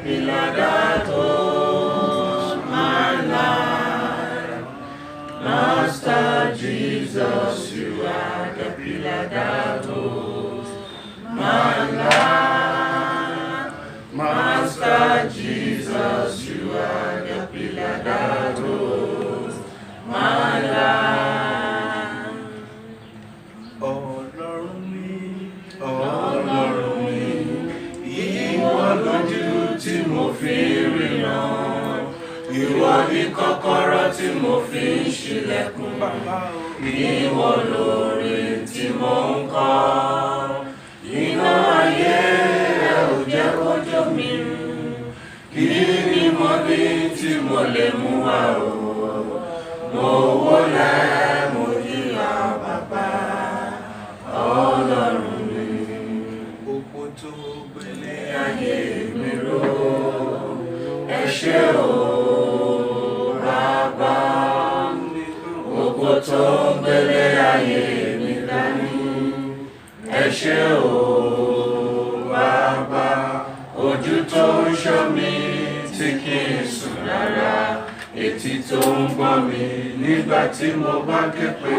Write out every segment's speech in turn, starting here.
pillar that holds my life. Master Jesus, you are the pillar that holds my life. Master Jesus, you are the pillar that holds my life. Ọlọ́run mi, ìwọ lójú tí mo fi ríran, ìwọ ní kọ́kọ́rọ́ tí mo fi ń ṣílẹ̀kùn, ìwọ lórí tí mo ń kọ́, iná ayé ẹ ò jẹ́ kó jó mi run, kí ni mo ní tí mo lè mú wá o, mo wólẹ̀ mo yíra bàbá Ọlọ́run mi. Òpó tó gbélé ayé mi ró, ẹ ṣé o bàbá. Òpó tó gbélé ayé mi dání, ẹ ṣé o bàbá. Ojú tó ń ṣọ́ mi tí kì í sùn rárá, etí tó ń gbọ́ mi nígbà tí mo bá ké pè,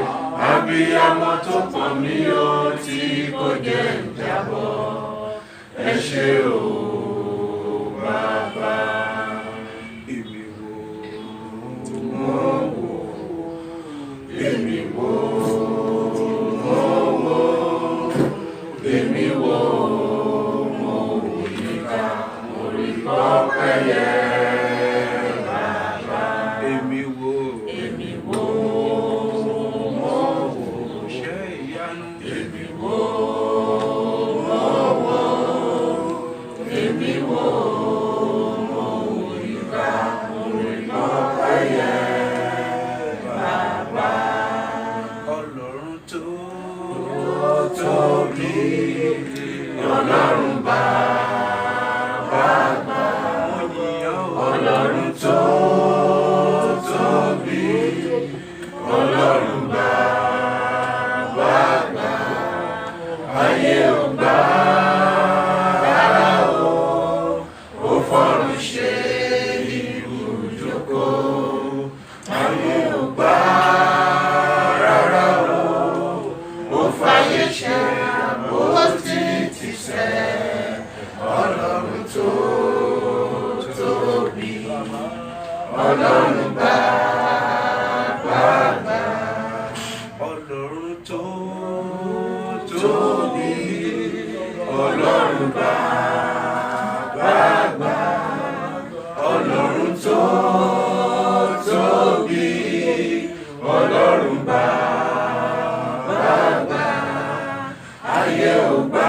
abiyamọ tó pọ̀n mí ó tí kò jẹ́ n jábọ́. Ẹ ṣé o bàbá. Èmi wò mo wò, èmi wò mo wò, èmi wò mo wò yíká, mo rí pọ́pẹ́ yẹ. Ọlọ́run bàbá àgbà, Ọlọ́run tó tóbi, Ọlọ́run bàbá àgbà, ayé ò gbà rárá o, ó fọ́run ṣe ibùjókòó, ayé ò gbà rárá o, ó fàyè ṣe Ọlọ́run tó tóbi, Ọlọ́run bàbá àgbà, Ọlọ́run tó tóbi, Ọlọ́run bàbá àgbà, Ọlọ́run tó tóbi, Ọlọ́run bàbá àgbà, ayé ò gbà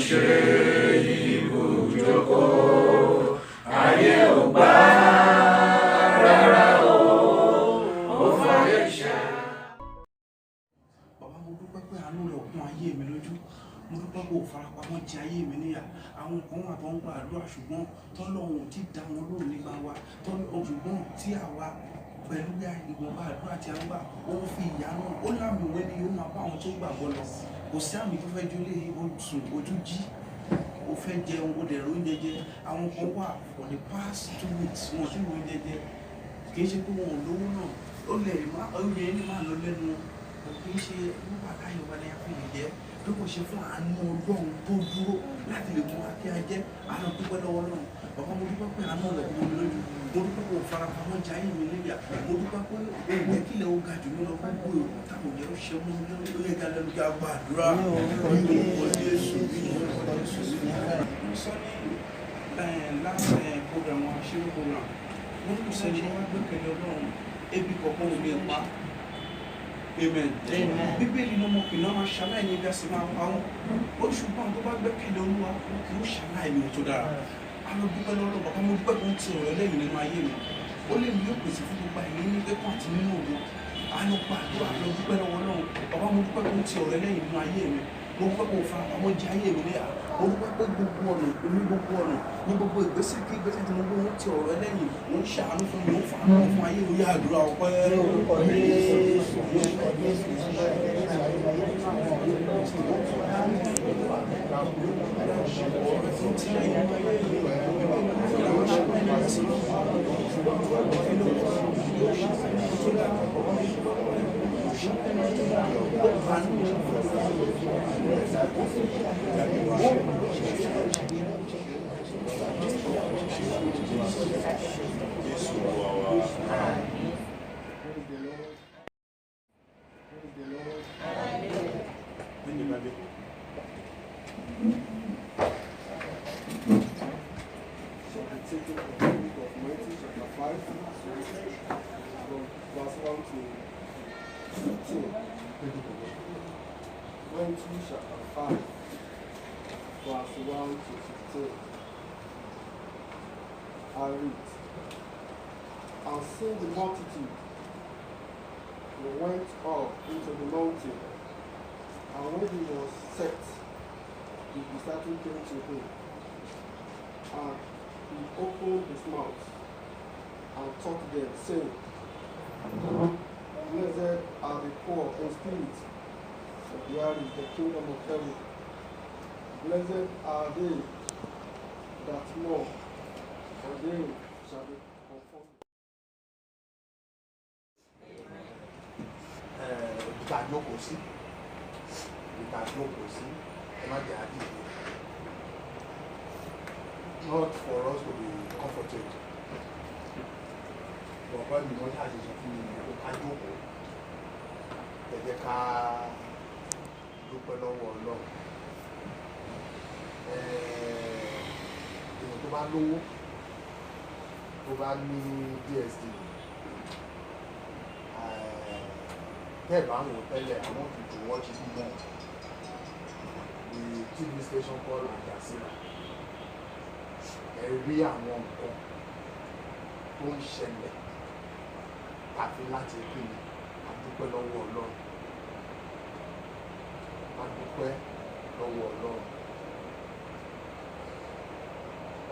ṣe ibùjókòó, ayé ò gbà rárá o, ó fàyè ṣe. Bàbá mo dúpẹ́ pé àánú rẹ̀ kún ayé mi lójú, mo dúpẹ́ pé ò farapamọ́ di ayé mi níyà. Àwọn kan wà tó ń gba àdúrà ṣùgbọ́n tọ́lọ́run ti dá wọn lóhùn nígbà wa, ṣùgbọ́n tí àwa pẹ̀lú ìwọ̀nba àdúrà tí a ń gbà ó ń fi ìyanu ó lámì ìwé ni yóò máa bá àwọn tó gbàgbọ́ lọ. Kò sí àmì tó fẹ́ jólé sùn ojú jí, ó fẹ́ jẹun ó dẹ̀ oúnjẹ jẹ. Àwọn kan wà for the past 2 weeks wọn tí wọ́n oúnjẹ jẹ, kì í ṣe pé wọn ò lówó náà, ó lè má oúnjẹ ní máa lọ lẹ́nu wọn, kì í ṣe nígbà táyọ̀ wà ní àfihàn jẹ́ bí kò ṣe fún àánú Ọlọ́run tó dúró láti lè mú akí ajẹ́ àánú dúpẹ́ lọ́wọ́ náà. Bàbá mo dúpẹ́ pé àánú rẹ̀ kún mi lójú, mo dúpẹ́ pé òfarapamọ́ jẹ́ ayé mi níyà, mo dúpẹ́ pé òun kílẹ̀ ó ga jù mí lọ gbogbo èrò táwọn jẹ́ ó ṣe mú mi lórí ó yẹ ká lẹ́nu kí a gba àdúrà ní orúkọ Jésù ní orúkọ Jésù. Mo sọ ní last program wa ṣé program mo ní kò sẹ́ni wá gbẹ́kẹ̀lé Ọlọ́run ebi kọ̀ọ̀kan ò lè pa. Amen. Bíbélì ní ọmọkùnrin náà máa ṣaláì ní ibi àti máa pa wọn. Ó ṣùgbọ́n tó bá gbẹ́kẹ̀lé Olúwa kì í ṣaláì ní ohun tó dára. A lọ dúpẹ́ lọ́wọ́ bàbá mo dúpẹ́ tó ń ti ọ̀rọ̀ lẹ́yìn nínú ayé mi. Ó lè mi yóò pèsè fún gbogbo àìní ní pẹ́pọ̀ àti nínú òru. A lọ gbàdúrà lọ dúpẹ́ lọ́wọ́ náà. Bàbá mo dúpẹ́ tó ń ti ọ̀rọ̀ lẹ́yìn nínú ayé mi. Mo dúpẹ́ kó fara pamọ́ jẹ ayé mi níyà. Mo dúpẹ́ pé gbogbo ọ̀nà ní gbogbo ìgbésẹ̀ kí ìgbésẹ̀ tí mo gbé wọn ti ọ̀rọ̀ lẹ́yìn mo ń ṣàánú fún mi ó fà á fún ayé mi yá àdúrà ọpẹ́. And seeing the multitude, he went up into the mountain, and when he was set, the disciples came to him, and he opened his mouth and taught them, saying, Blessed are the poor in spirit, for theirs is the kingdom of heaven. Blessed are they that mourn, for they shall be comforted. Ìtàjókòó sí, ẹ má jẹ́ àdìgbò. Not for us to be comforted. Bọ̀bọ́ mi wọ́n ṣáà ṣe sọ fún mi pé ká jókòó. Ẹ jẹ́ ká dúpẹ́ lọ́wọ́ Ọlọ́run. Èèyàn tó bá lówó, tó bá ní DSTV, tẹ́ ẹ̀ bá ń wò tẹ́lẹ̀, I want you to watch it more. The TV station called Al Jazeera. Ẹ rí àwọn nǹkan tó ń ṣẹlẹ̀ tàbí láti kí ni a dúpẹ́ lọ́wọ́ Ọlọ́run. A dúpẹ́ lọ́wọ́ Ọlọ́run.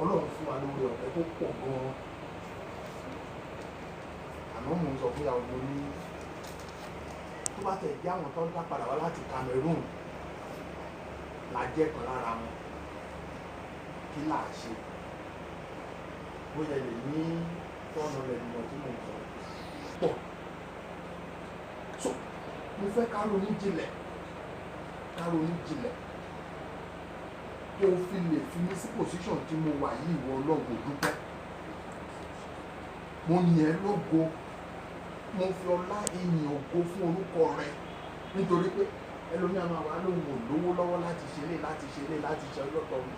Ọlọ́run fún wa lórí ọ̀fẹ́ tó pọ̀ gan-an. Àná mò ń sọ fún ìyàwó mi ní tó bá tẹ̀ jẹ́ àwọn tó ń dá padà wá láti Cameroon la jẹ́ kan lára wọn. Kí là á ṣe? Bóyá lè ní tọ́nà lẹ́nu tí mo sọ pọ̀. So mo fẹ́ ká ronú jinlẹ̀ kó o fi lè fi mí sí position tí mo wà yìí ìwọ Ọlọ́run dúpẹ́. Mo yìn ẹ́ lógo, mo fi ọlá ìyìn ògo fún orúkọ rẹ nítorí pé ẹlòmíà máa wà lóhùn ò lówó lọ́wọ́ láti ṣe ọlọ́tọ̀ mi.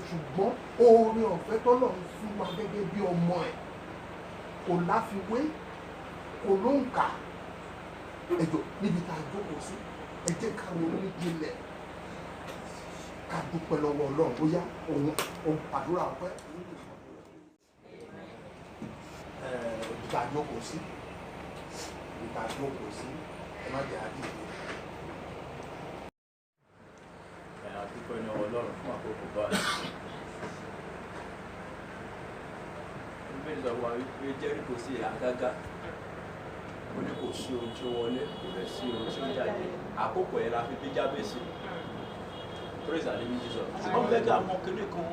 Ṣùgbọ́n oore ọ̀fẹ́ tọ́lọ́run fún wa gẹ́gẹ́ bí ọmọ ẹ̀ kò láfiwé, kò lóǹkà. Ẹjọ́ níbi tá a jókòó sí, ẹ jẹ́ ká ronú jinlẹ̀, ká dúpẹ́ lọ́wọ́ Ọlọ́run bóyá òun àdúrà ọpẹ́. Ìtàjókòó sí, ẹ má jẹ́ àdìgbò. Dúpẹ́ ní Ọlọ́run fún àkókò báyìí. Bíbélì sọ wá wípé Jẹ́ríkò sí àgágá, ó ní kò sí ohun tí ó wọlé, kò lè sí ohun tí ó jáde. Àkókò yẹn la fi bí Jábésì. Praise the living Jesus. Ṣùgbọ́n bẹ́ẹ̀ ká mọ kíní kan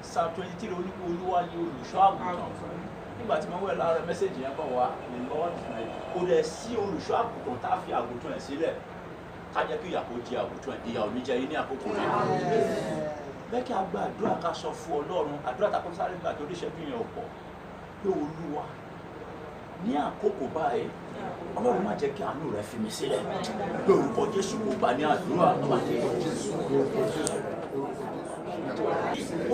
Psalm 23 oníkó Olúwa ni olùṣọ́ àgùntàn. Nígbà tí mo wẹ̀ lára mẹ́sẹ̀jì yẹn bọ̀ wá, kò lè sí olùṣọ́ àgùntàn tá a fi àgùntàn ẹ̀ sílẹ̀. Ká jẹ́ kí ìyàwó jẹ àgùntàn ìyà ò ní jẹ yín ní àkókò rẹ̀. Bẹ́ẹ̀ kí a gba àdúrà ká sọ fún Ọlọ́run, àdúrà tá a kọ́ sáré gbà tó níṣẹ́jú yẹn ò pọ̀. Pé Olúwa ní àkókò báyìí, Ọlọ́run má jẹ́ kí àánú rẹ̀ fi mi sílẹ̀. Lórúkọ Jésù kò bá ní àdúrà lọ́wọ́ Jésù.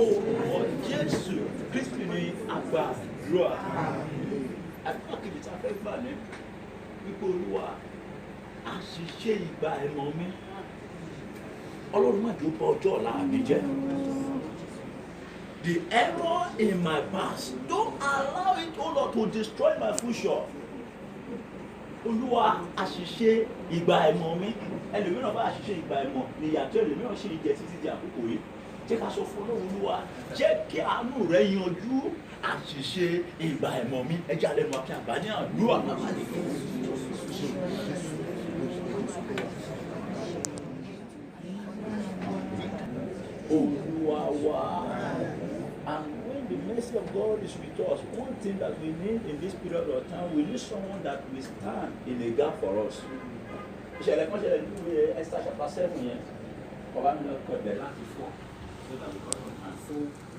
Orúkọ Jésù Kristi ní àgbà àdúrà. Àdúrà kìí ta fẹ́ gbà ní wípé Olúwa àṣìṣe ìgbà ẹ̀mọ́ mi. Ọlọ́run má jẹ́ ó bá ọjọ́ ọ̀la mi jẹ́. The error in my past, don't allow it, oh Lord, to destroy my future. Olúwa àṣìṣe ìgbà ẹ̀mọ́ mi. Ẹlòmíràn bá àṣìṣe ìgbà ẹ̀mọ́ ni ìyàtọ̀ ẹlòmíràn ṣe jẹ títí di àkókò yìí. Jẹ́ ká sọ fún Ọlọ́run Olúwa, jẹ́ kí àánú rẹ̀ yanjú àṣìṣe ìgbà ẹ̀mọ́ mi. Ẹ jẹ́ alẹ́ mọ́ kí àgbà ní àdúrà bàbá nìkan. Olúwa wá. And when the mercy of God is with us, one thing that we need in this period of time, we need someone that will stand in the gap for us. Ìṣẹ̀lẹ̀ kan ṣẹlẹ̀ nínú ìwé Esther chapter 7 yẹn, ọba mi lọ kọ ẹ̀bẹ̀ láti fọ́. So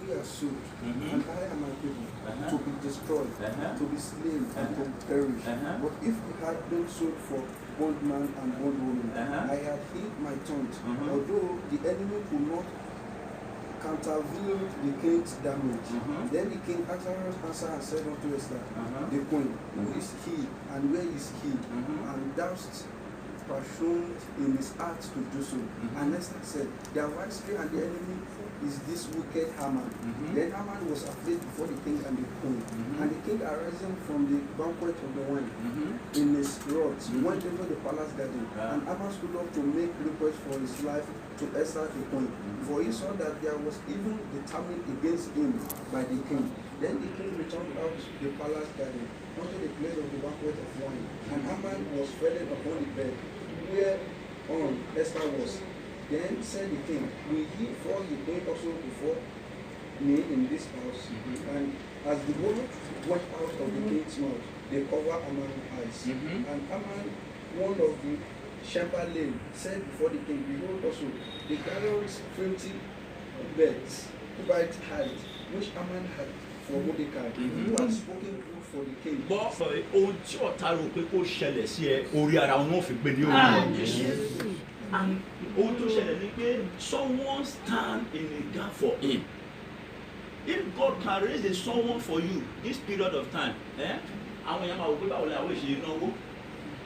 we are sold, and I am my people, to be destroyed, to be slain, and to perish. But if we had been sold for bondman and bondwoman, I had hid my tongue, although the enemy could not countervail the king's damage. Then the king Ahasuerus answered and said unto Esther, the queen, who is he, and where is he? And thou presumed in his heart to do so. And Esther said, the adversary and the enemy is this wicked Haman. Then Haman was afraid before the king and the queen. And the king arising from the banquet of the wine in his wrath went into the palace garden. And Haman stood up to make request for his life to Esther the queen. For he saw that there was even determined against him by the king. Then the king returned out to the palace garden unto the place of the banquet of wine. And Haman was fallen upon the bed whereon Esther was. Then said the king, will he force the queen also before me in this house? And as the word went out of the king's mouth, they covered Haman's eyes. And Haman, one of the chamberlain, said before the king, behold also the gallows 20 beds, quite height, which Haman had for Mordecai, who had spoken good for the king. Bọ́ ohun tí ọ̀tá rò pé kó ṣẹlẹ̀ sí ẹ, orí ara wọn fi gbé ní orí. And ohun tó ṣẹlẹ̀ ni pé someone stand in the gap for him. If God can raise someone for you this period of time, àwọn èèyàn máa wò pé báwo ni àwọn èṣe náwó.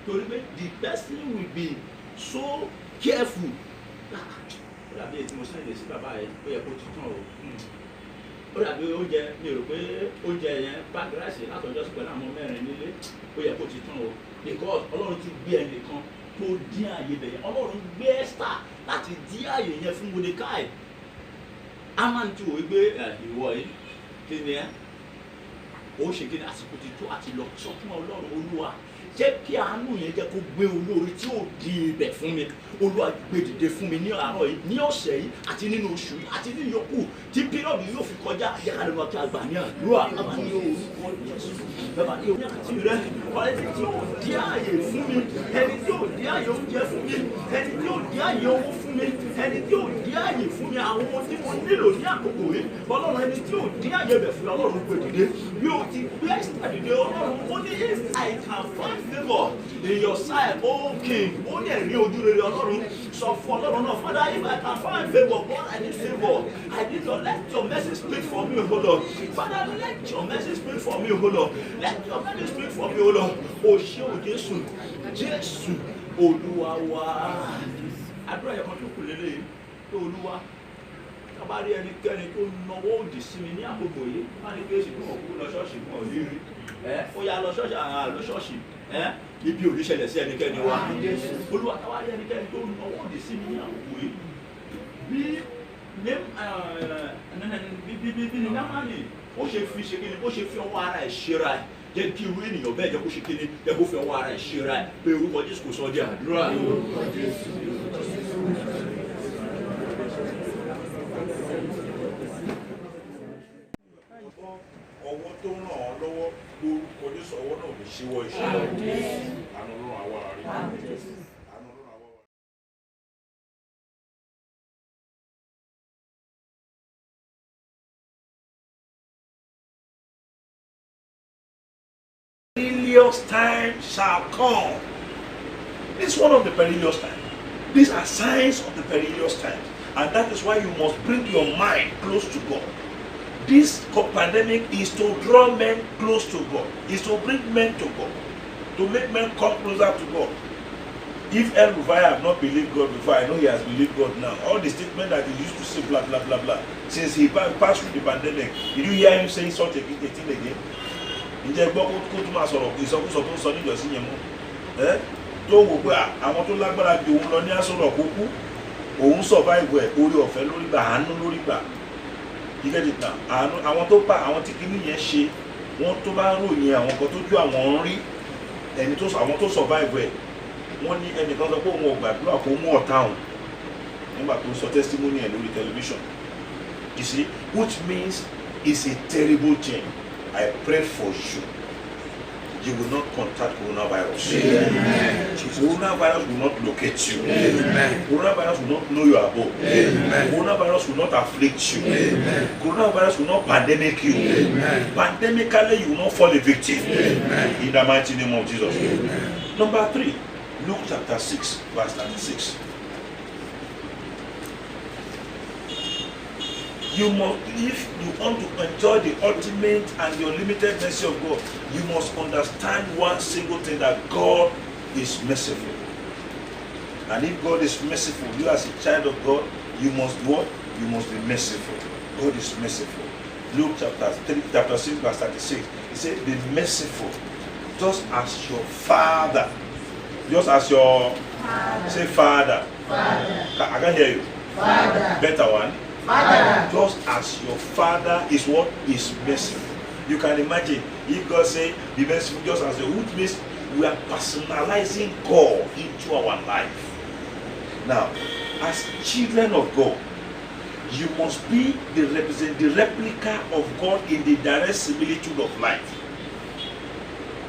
Torí pé the person will be so careful. Ó dàbí ètò ìmọ̀sán ìdè sí bàbá ẹ̀ ó yẹ kó ti tán o. Ó dàbí oúnjẹ mi rò pé oúnjẹ yẹn báàgì ráìsì látọjọ́ sí pẹ̀lú àwọn mẹ́rin nílé ó yẹ kó ti tán o. Because Ọlọ́run ti gbé ẹnìkan tó dín àyè bẹ̀yẹn. Ọlọ́run gbé Esther láti dín àyè yẹn fún Mordecai. Haman tí wòó gbé ìwọ yìí kí ni ẹ́ ó ṣe kí ni àsìkò ti tó àti lọ sọ fún Ọlọ́run Olúwa jẹ́ kí àánú yẹn jẹ́ kó gbé olórí tí ò di ibẹ̀ fún mi. Olúwa gbé dìde fún mi ní àárọ̀ yìí ní ọ̀sẹ̀ yìí àti nínú oṣù yìí àti ní ìyókù tí pírọ̀dù yóò fi kọjá jẹ́ ká lè máa kí àgbà ní àdúrà bàbá ní orúkọ Jésù bàbá ní orí àti rẹ ọ̀rẹ́ tí ò dí ààyè fún mi ẹni tí ò dí ààyè oúnjẹ fún mi ẹni tí ò dí ààyè owó fún mi ẹni tí ò dí ààyè fún mi àwọn ohun tí mo nílò ní àkókò yìí Ọlọ́run ẹni tí ò dí ààyè bẹ̀ fún Ọlọ́run gbé dìde bí o ti gbé Esther dìde Ọlọ́run ó ní if I can find favour in your sight, O King, ó ní ẹ̀rí ojú rere Ọlọ́run sọ fún Ọlọ́run náà Father if I can find favour God I need favour I need your let your mercy speak for me O Lord Father let your mercy speak for me O Lord let your mercy speak for me O Lord o ṣé o Jésù Jésù Olúwa wa àdúrà yẹn kan tó kù lélẹ́yìn tó Olúwa tá a bá rí ẹnikẹ́ni tó nawọ́ òdì sí mi ní àkókò yìí má ní kéésì fún òkú lọ ṣọ́ọ̀ṣì fún òlírí ó yá lọ ṣọ́ọ̀ṣì lọ ṣọ́ọ̀ṣì ibi ò ní ṣẹlẹ̀ sí ẹnikẹ́ni wa Olúwa tá a bá rí ẹnikẹ́ni tó nawọ́ òdì sí mi ní àkókò yìí bí ní námánì ó ṣe fi ṣe kí ni ó ṣe fi ọwọ́ ara ẹ̀ ṣera ẹ̀ jẹ́ kí irú ènìyàn bẹ́ẹ̀ jẹ́ kó ṣe kí ni jẹ́ kó fi ọwọ́ ara ẹ̀ ṣera ẹ̀ pé orúkọ Jésù kò sọ ọ́ di àdúrà. Ọwọ́ tó ràn ọ́ lọ́wọ́ lórúkọ Jésù ọwọ́ náà lè ṣíwọ́ iṣẹ́ lọ́wọ́ àánú Ọlọ́run àwa rí àánú Ọlọ́run àwa. Perilous time shall come. This is one of the perilous times. These are signs of the perilous times, and that is why you must bring your mind close to God. This pandemic is to draw men close to God, is to bring men to God, to make men come closer to God. If El-Rufai have not believed God before, I know he has believed God now. All the statement that he used to say, blah, blah, blah, blah, since he passed through the pandemic, did you hear him saying such a thing again? Ǹjẹ́ gbọ́ kó tó máa sọ̀rọ̀ ìsọkúsọ tó ń sọ níjọ́sí yẹn mọ́? Tó wò pé àwọn tó lágbára ju òun lọ ní àsọ̀rọ̀ kúkú, òun survive ẹ̀ orí ọ̀fẹ́ lórí gbà, àánú lórí gbà. Ìkẹ́jì tán, àwọn tó pa àwọn tí kìíní yẹn ṣe, wọ́n tó bá ròyìn àwọn kan tó ju àwọn ń rí, àwọn tó survive ẹ̀, wọ́n ní ẹnìkan sọ pé òun ò gbàdúrà kó mú ọ̀tá òun nígbà tó sọ testimony ẹ̀ lórí television. You see, which means it's a terrible thing. I pray for you. You will not contact coronavirus. Amen. Coronavirus will not locate you. Amen. Coronavirus will not know your abode. Amen. Coronavirus will not afflict you. Amen. Coronavirus will not pandemic you. Amen. Pandemically, you will not fall a victim. Amen. In the mighty name of Jesus. Amen. Number 3, Luke chapter 6, verse 36. You must, if you want to enjoy the ultimate and the unlimited mercy of God, you must understand one single thing, that God is merciful. And if God is merciful, you as a child of God, you must do what? You must be merciful. God is merciful. Luke chapter 6, verse 36. He said, be merciful, just as your Father. Just as your Father. Say Father. Father. I can hear you. Father. Better one. Father. Just as your Father is what? Is merciful. You can imagine if God say be merciful just as your, which means we are personalizing God into our life. Now, as children of God, you must be the replica of God in the direct similitude of life.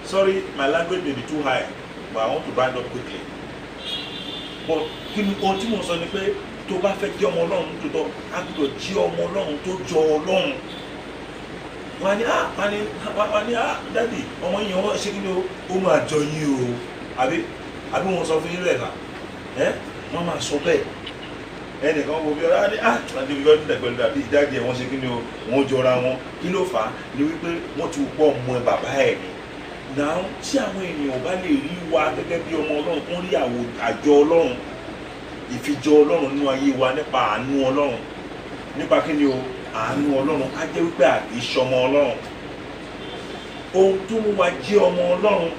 Sorry, my language may be too high, but I want to round up quickly. But kí ni ohun tí mo sọ ni pé tó bá fẹ́ jẹ́ ọmọ Ọlọ́run tó tọ́, a gbọ́dọ̀ jẹ́ ọmọ Ọlọ́run tó jọ Ọlọ́run. Wọ́n ní dádì ọmọ yìí wọ́n ṣe kí ni ó máa jọ yín o, àbí wọ́n sọ fún yín rẹ̀ náà, wọ́n máa sọ bẹ́ẹ̀. Ẹnìkan wo bí ọ̀rá ní àti bí ọdún dẹ̀gbẹ̀lú dàbí ìdájí ẹ̀ wọ́n ṣe kí ni o, wọ́n jọra wọn. Kí ló fà á ni wípé wọ́n ti pọ̀ ọmọ ẹ bàbá ẹ̀ ni. Now tí àwọn ènìyàn bá lè rí wa gẹ́gẹ́ bí ọmọ Ọlọ́run, wọ́n rí àjọ Ọlọ́run, ìfijọ Ọlọ́run nínú ayé wa nípa àánú Ọlọ́run, nípa kí ni o, àánú Ọlọ́run, á jẹ́ wípé ìṣọmọ Ọlọ́run. Ohun tó mú wa jẹ́ ọmọ Ọlọ́run,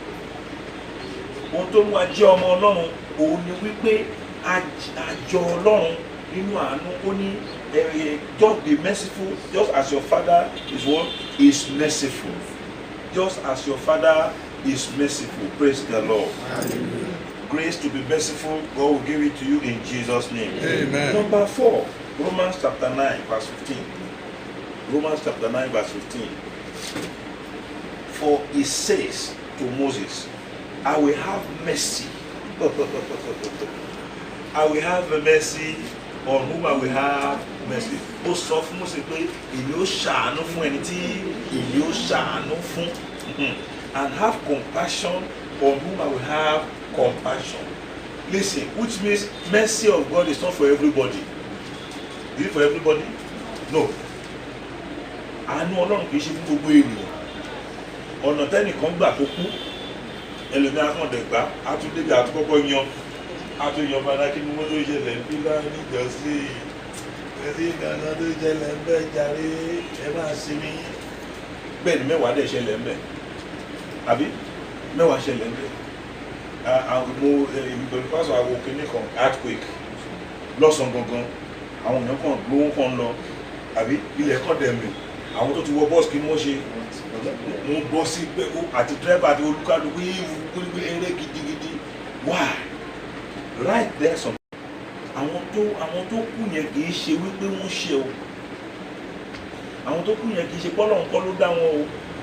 òun ni wípé àjọ Ọlọ́run nínú àánú. Ó ní just be merciful just as your Father is what? Is merciful. Just as your Father is merciful. Praise the Lord. Amen. Grace to be merciful, God will give it to you in Jesus' name. Amen. Number 4, Romans chapter 9, verse 15. Romans chapter 9, verse 15. For it says to Moses, I will have mercy. I will have mercy on whom I will have mercy. Ó sọ fún Mósè pé èmi ó ṣàánú fún ẹni tí èmi ó ṣàánú fún. And have compassion on whom I will have compassion. Listen, which means mercy of God is not for everybody. Is it for everybody? No. Àánú Ọlọ́run kì í ṣe fún gbogbo ènìyàn. Ọ̀nà tẹ́nìkan gbà tó kú, ẹlòmíràn kan dẹ̀ gbà, á tún débi àtúkọ́kọ́ yan. Àtúnyọ̀ padà kí ni wọ́n tó ṣẹlẹ̀ ń bí láàrin ìjọsí ẹ̀sìn ìdáná tó ṣẹlẹ̀ ń bẹ́ jàre ẹ máa sinmi. Bẹ́ẹ̀ ni mẹ́wàá dẹ̀ ṣẹlẹ̀ ń bẹ̀, àbí mẹ́wàá ṣẹlẹ̀ ń bẹ̀. Pẹ̀lú pásọ̀ àwọn òkèlè kan earthquake lọ́sàn-án gangan, àwọn èèyàn kan lówó kan lọ, àbí ilẹ̀ kan dẹ̀ mì, àwọn tó ti wọ bọ́ọ̀sì kí ni wọ́n ṣe, wọ́n bọ́ sí pé àti dírẹ́bà àti olúkálùkù yìí eré gidigidi. Why? Right there some àwọn tó kú yẹn kì í ṣe wípé wọ́n ṣe o, àwọn tó kú yẹn kì í ṣe pọ́lọ̀ nǹkan ló dá wọn o,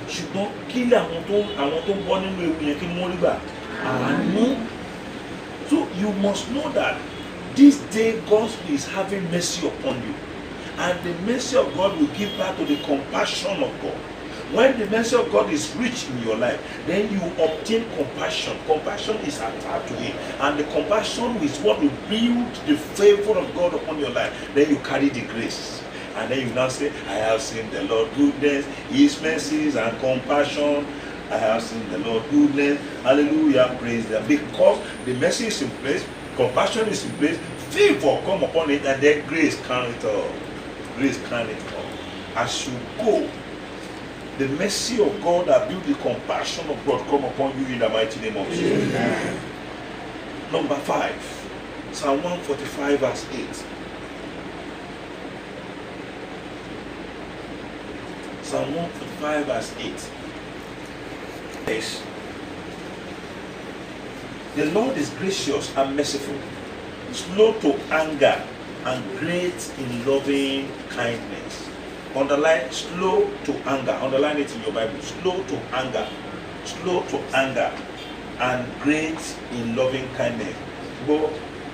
ṣùgbọ́n kí lè àwọn tó ń bọ́ nínú ewu yẹn kí ni wọ́n rí gbà? Àánú. So you must know that this day God is having mercy upon you, and the mercy of God will give back to the compassion of God. When the mercy of God is rich in your life, then you obtain compassion. Compassion is attached to it, and the compassion is what will build the favor of God upon your life. Then you carry the grace, and then you now say, I have seen the Lord goodness, His mercies and compassion. I have seen the Lord goodness. Hallelujah, praise them. Because the mercy is in place, compassion is in place, favor come upon it, and then grace can it all. Grace can it all. As you go, the mercy of God that build the compassion of God come upon you in the mighty name of Jesus. Amen. Number 5, Psalm 145 verse 8. Psalm 145 verse 8. Yes. The Lord is gracious and merciful, slow to anger, and great in loving kindness. Underline slow to anger. Underline it in your Bible. Slow to anger. Slow to anger and great in loving kindness. Gbọ́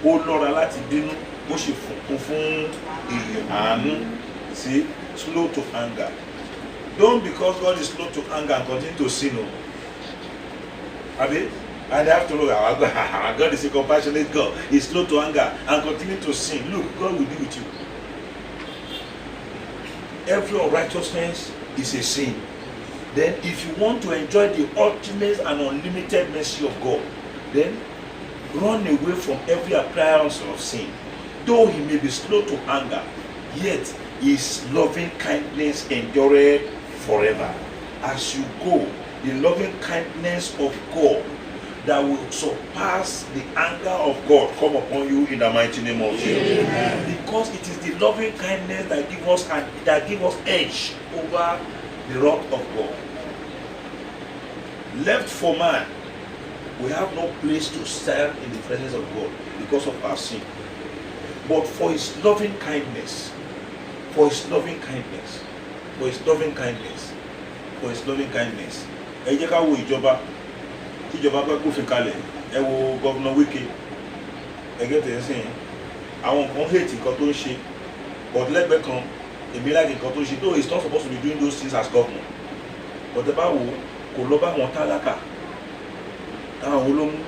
ó lọ́ra láti bínú ó sì kún fún àánú. See, slow to anger. Don't because God is slow to anger and continue to sin. Abi? And after all, our God is a compassionate God. He's slow to anger and continue to sin. Look, God will be with you. Every unrighteousness is a sin. Then if you want to enjoy the ultimate and unlimited mercy of God, then run away from every appearance of sin. Though he may be slow to anger, yet his loving kindness endureth forever. As you go, the loving kindness of God that will surpass the anger of God come upon you in the mighty name of Jesus. Because it is the loving kindness that give us edge over the wrath of God. Left for man, we have no place to stand in the presence of God because of our sin. But for his loving kindness, for his loving kindness, for his loving kindness, for his loving kindness. Ẹ jẹ́ ká wo ìjọba tí ìjọba pẹ́ gbófin kalẹ̀. Ẹ wo Governor Wike. Ẹ gẹ́ tẹ̀ ẹ́ sìn. Àwọn kan hate nǹkan tó ń ṣe. But lẹ́gbẹ̀ẹ́ kan, èmi like nǹkan tó ń ṣe. Though he's not supposed to be doing those things as governor. But ẹ bá wo kò lọ bá àwọn tálákà. Táwọn olómú.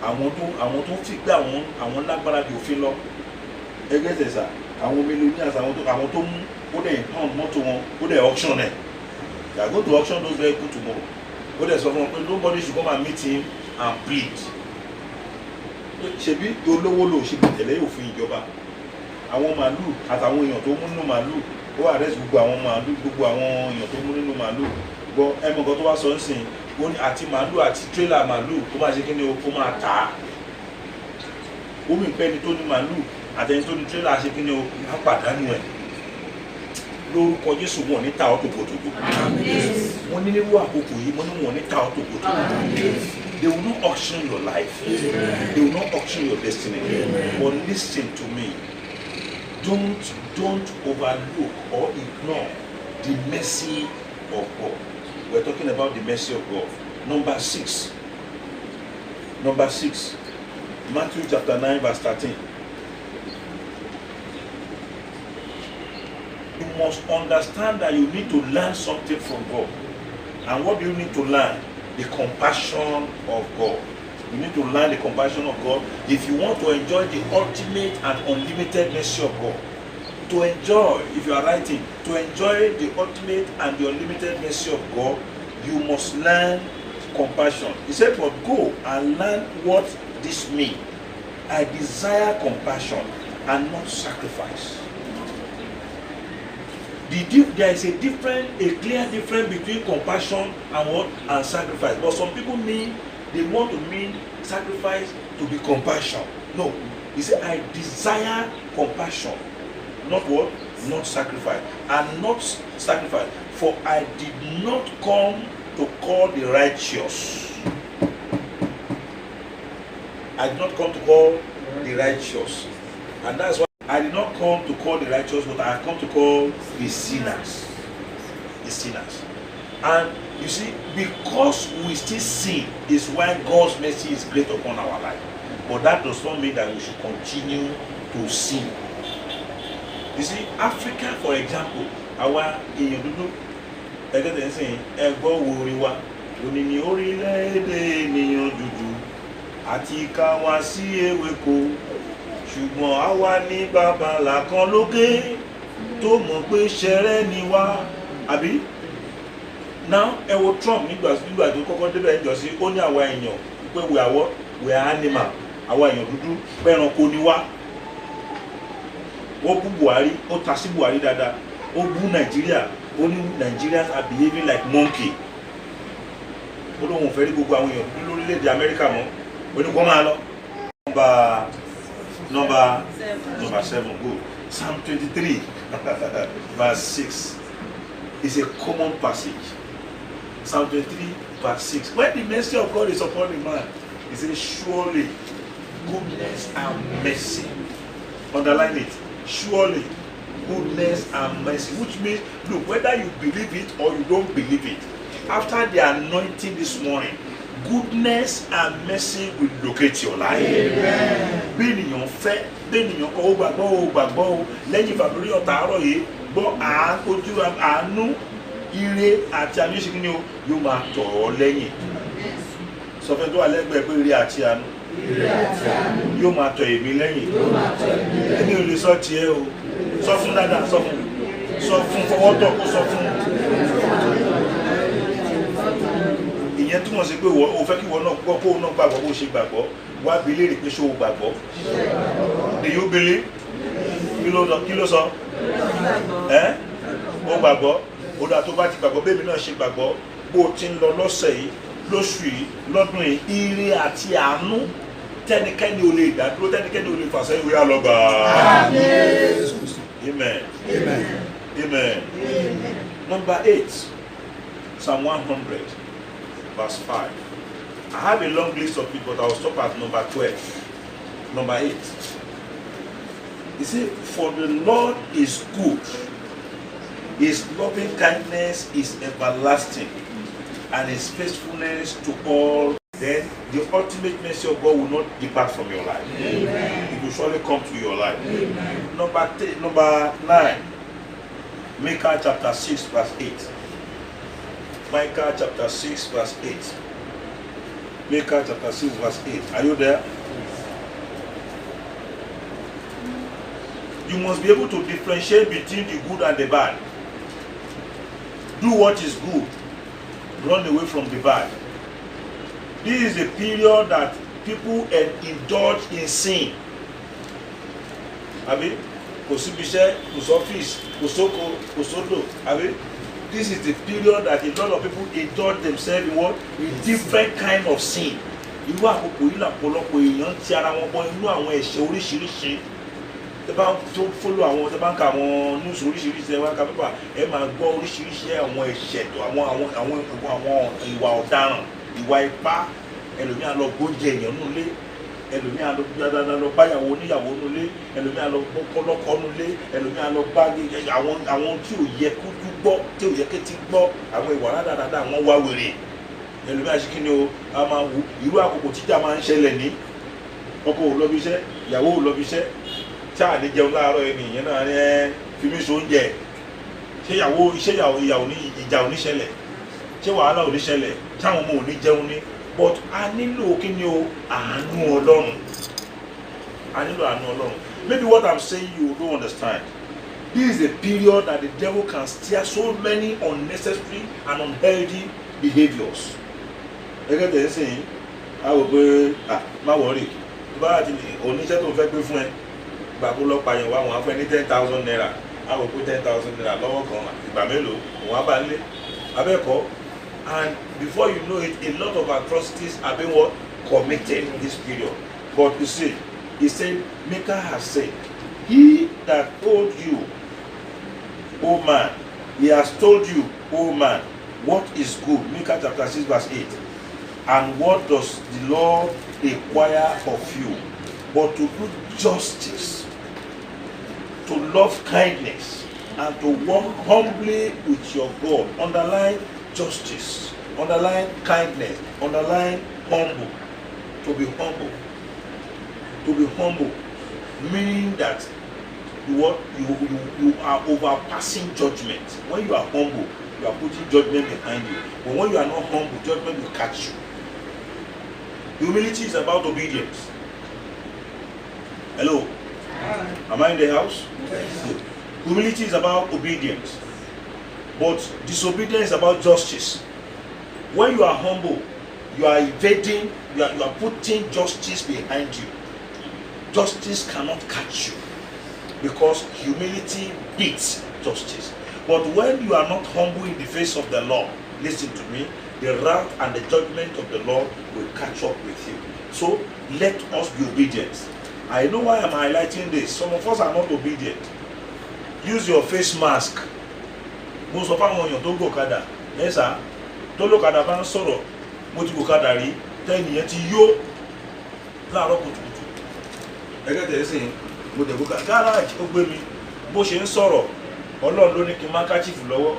Àwọn tó fi gbé àwọn lágbára di òfin lọ. Ẹ gẹ́ tẹ̀ sà. Àwọn millionaires àwọn tó mú ó dẹ̀ pound mọ́tò wọn ó dẹ̀ auction ẹ̀. They are going to auction those vehicles tomorrow. Ó dẹ̀ sọ fún wọn pé nobody should come and meet him and plead. Ṣebí olówó lò ṣe tẹ̀lé òfin ìjọba. Àwọn màálù àtàwọn èèyàn tó mú nínú màálù ó arrest gbogbo àwọn màálù gbogbo àwọn èèyàn tó mú nínú màálù. Gbọ́ ẹmọ nǹkan tó wá sọ ń sìn ó ní àti màálù àti tírélà màálù ó máa ṣe kí ni ó máa tà á. Ó mì pẹ́ni tó ní màálù àtẹni tó ní tírélà ṣe kí ni ó á pàdánù ẹ̀. Lórúkọ Jésù wọn ní ta ọ́ tòkòtòkò. Wọ́n ní nírú àkókò yìí wọ́n ní wọn ní ta ọ́ tòkòtòkò. They will not auction your life. They will not auction your destiny. But listen to me. Don't overlook or ignore the mercy of God. We're talking about the mercy of God. Number 6. Matthew chapter 9 verse 13. You must understand that you need to learn something from God. And what do you need to learn? The compassion of God. You need to learn the compassion of God if you want to enjoy the ultimate and unlimited mercy of God. To enjoy, if you are writing, to enjoy the ultimate and the unlimited mercy of God, you must learn compassion. He said, but go and learn what this means. I desire compassion and not sacrifice. There is a clear difference between compassion and sacrifice. But some people they want to mean sacrifice to be compassion. No, he said, I desire compassion, not what? Not sacrifice, and not sacrifice. For I did not come to call the righteous. I did not come to call the righteous, and that's why. I did not come to call the righteous, but I have come to call the sinners. The sinners. And you see, because we still sin is why God's mercy is great upon our life. But that does not mean that we should continue to sin. You see, Africa, for example, our Iyodudu, ẹgbẹ́ sẹ́yìn ẹgbọ́ wo orí wa òní ní orílẹ̀-èdè ènìyàn dúdú àti ká wá sí ewéko. Ṣùgbọ́n àwa ní babalà kan lókè tó mọ̀ pé ṣẹrẹ́ ni wá. Àbí? Now, ẹ wo Trump nígbà tó kọ́kọ́ débẹ̀ ẹjọ́ sí ó ní àwa èèyàn pé we are animal. Àwa èèyàn dúdú pé ẹranko ni wá. Ó bú Buhari, ó ta sí Buhari dáadáa. Ó bú Nàìjíríà, ó ní Nigerians are behaving like monkey. Ó lóun fẹ́ rí gbogbo àwọn èèyàn dúdú lórílẹ̀-èdè Amẹ́ríkà mọ́. Ó ní kó máa lọ. Number 7, good. Psalm 23, verse 6 is a common passage. Psalm 23, verse 6. When the mercy of God is upon a man, he says, surely goodness and mercy. Underline it. surely goodness and mercy, which means, look, whether you believe it or you don't believe it, after the anointing this morning, goodness and mercy will locate your life. Bí ènìyàn fẹ́, bí ènìyàn kọ́ ó gbàgbọ́ ó lẹ́yìn ìfàmìlì ọ̀tá àárọ̀ yìí gbọ́ ojú àánú ire àti àánú ṣe kí ni o yóò máa tọ̀ ọ́ lẹ́yìn. Sọ fẹ́ tó wà lẹ́gbẹ̀ẹ́ pé ire àti àánú yóò máa tọ̀ èmi lẹ́yìn. Èmi ò lè sọ tiẹ̀ o, sọ fún dáadáa, sọ fún fọwọ́ tọ̀ kó sọ fún. Ìyẹn túmọ̀ sí pé o fẹ́ kí ìwọ náà gbọ́ kó o náà gbàgbọ́ bó ṣe gbàgbọ́, wá bi léèrè pé ṣé o gbàgbọ́. Do you believe? Kí ló sọ? O gbàgbọ́, ó dà tó bá ti gbàgbọ́ bẹ́ẹ̀ mi náà ṣe gbàgbọ́ bó o ti ń lọ lọ́sẹ̀ yìí, lóṣù yìí, lọ́dún yìí, ire àti àánú tẹ́nikẹ́ni ò lè dádúró, tẹ́nikẹ́ni ò lè fà sẹ́yìn wíyá lọ gbà. Amen. Amen. Number 8, Psalm 100. Verse 5. I have a long list of people, but I will stop at number 12. Number 8. He said, for the Lord is good, his loving kindness is everlasting, and his faithfulness to all. Then the ultimate mercy of God will not depart from your life. Amen. It will surely come to your life. Amen. Number 9. Micah chapter 6 verse 8. Micah chapter 6 verse 8. Micah chapter 6 verse 8. Are you there? You must be able to differentiate between the good and the bad. Do what is good. Run away from the bad. This is a period that people indulge in sin. Abi, kò síbi iṣẹ́, kò sọ́fíìsì, kò sóko, kò sódò. Abi, this is the period that a lot of people indulge themselves in what? In different kind of sin. Irú àkókò yìí làpọ̀lọpọ̀ èèyàn ti ara wọn bọ́ inú àwọn ẹ̀ṣẹ̀ oríṣiríṣi. Tẹ́ bá tó follow àwọn, tẹ́ bá ń ka àwọn news oríṣiríṣi, ẹ wá ka pépà, ẹ máa gbọ́ oríṣiríṣi àwọn ẹ̀ṣẹ̀, àwọn ìwà ọ̀daràn, ìwà ipá. Ẹlòmíà lọ gbóúnjẹ èèyàn nulẹ̀, ẹlòmíà lọ báyàwó oníyàwó nulẹ̀, ẹlòmíà lọ gbọ́kọ́lọ́kọ nulẹ̀, ẹlòmíà lọ bá àwọn tí ò yẹ kó gbọ́, tí ò yẹ kó ti gbọ́, àwọn ìwà rádaràda àwọn wá wèrè. Ẹlòmíà ṣe kí ni o, a máa wù irú àkókò tíjà máa ń ṣẹlẹ̀ ní ọkọ ò lọ bí iṣẹ́, ìyàwó ò lọ bí iṣẹ́, ṣáà ní jẹun láàárọ̀ ẹni ìyẹn náà ní fi mí so oúnjẹ. Ṣé ìyàwó ní ìjà ò ní ṣẹlẹ̀? Ṣé wàhálà ò ní ṣẹlẹ̀? Ṣáwọn ọmọ ò ní jẹun ní? But a nílò kí ni o, àánú Ọlọ́run. A nílò àánú Ọlọ́run. Maybe what I'm saying you don't understand. This is a period that the devil can steer so many unnecessary and unhealthy behaviors. Ẹgbẹ́ tẹ̀ ń sìn, a wò pé má wọ̀rì, tó bá àti oníṣẹ́ tó fẹ́ gbé fún ẹ, gbàgbó lọ́pàá yẹn wá wọn á fẹ́ ní 10,000 naira, a wò pé 10,000 naira lọ́wọ́ kan ìgbà mélòó, òun á bá lé, abẹ́ẹ̀kọ́. And before you know it, a lot of atrocities have been committed in this period. But you see, he said, Micah has said, he that told you, O man, he has told you, O man, what is good. Micah chapter 6 verse 8. And what does the Lord require of you? But to do justice, to love kindness, and to walk humbly with your God. Underline justice, underline kindness, underline humble. To be humble. To be humble, meaning that you are overpassing judgment. When you are humble, you are putting judgment behind you. But when you are not humble, judgment will catch you. Humility is about obedience. Hello? Am I in the house? Yes. Good. Humility is about obedience. But disobedience is about justice. When you are humble, you are evading, you are putting justice behind you. Justice cannot catch you because humility beats justice. But when you are not humble in the face of the Lord, listen to me, the wrath and the judgment of the Lord will catch up with you. So let us be obedient. I know why I'm highlighting this. Some of us are not obedient. Use your face mask. Most of our èèyàn tó gòkadà mẹ́sà tó lókadà bá ń sọ̀rọ̀ mo ti gòkadà rí tẹ́nìyàn ti yó láàárọ̀ kùtùkùtù. Ẹgẹ́ tẹ̀ sí mo dẹ̀ gbogbo gáràjì ó gbé mi bó ṣe ń sọ̀rọ̀ ọlọ́run ló ní kí n má káchífù lọ́wọ́